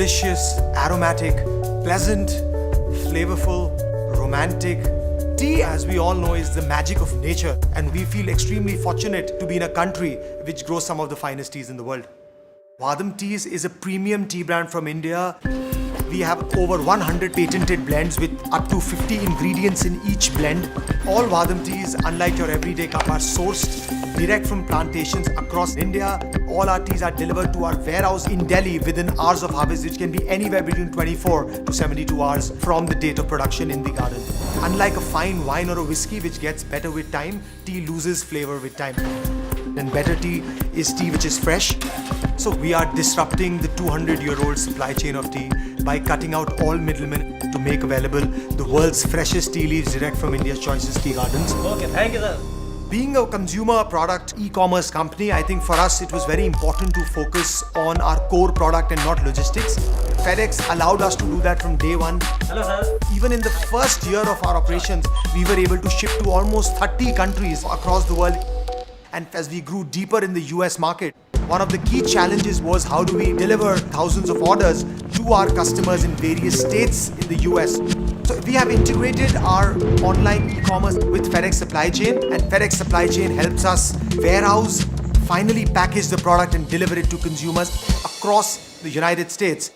delicious, aromatic, pleasant, flavorful, romantic. Tea, as we all know, is the magic of nature, and we feel extremely fortunate to be in a country which grows some of the finest teas in the world. Vadam Teas is a premium tea brand from India. We have over 100 patented blends with up to 50 ingredients in each blend. All Vadam teas, unlike your everyday cup, are sourced direct from plantations across India. All our teas are delivered to our warehouse in Delhi within hours of harvest, which can be anywhere between 24 to 72 hours from the date of production in the garden. Unlike a fine wine or a whiskey which gets better with time, tea loses flavor with time. And better tea is tea which is fresh. So we are disrupting the 200-year-old supply chain of tea by cutting out all middlemen to make available the world's freshest tea leaves direct from India's choicest tea gardens. Okay, thank you, sir. Being a consumer product e-commerce company, I think for us it was very important to focus on our core product and not logistics. FedEx allowed us to do that from day one. Hello, sir. Even in the first year of our operations, we were able to ship to almost 30 countries across the world. And as we grew deeper in the US market, one of the key challenges was how do we deliver thousands of orders to our customers in various states in the US. So we have integrated our online e-commerce with FedEx Supply Chain, and FedEx Supply Chain helps us warehouse, finally package the product and deliver it to consumers across the United States.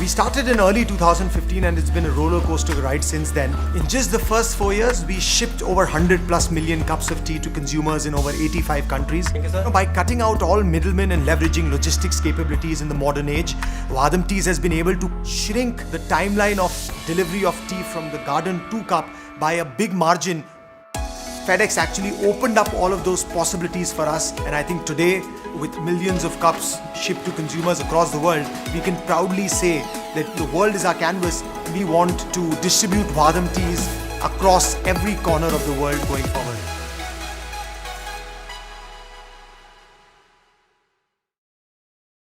We started in early 2015 and it's been a roller coaster ride since then. In just the first 4 years, we shipped over 100+ million cups of tea to consumers in over 85 countries. Thank you, sir. By cutting out all middlemen and leveraging logistics capabilities in the modern age, Vadam Teas has been able to shrink the timeline of delivery of tea from the garden to cup by a big margin. FedEx actually opened up all of those possibilities for us, and I think today, with millions of cups shipped to consumers across the world, we can proudly say that the world is our canvas. We want to distribute Vadam teas across every corner of the world going forward.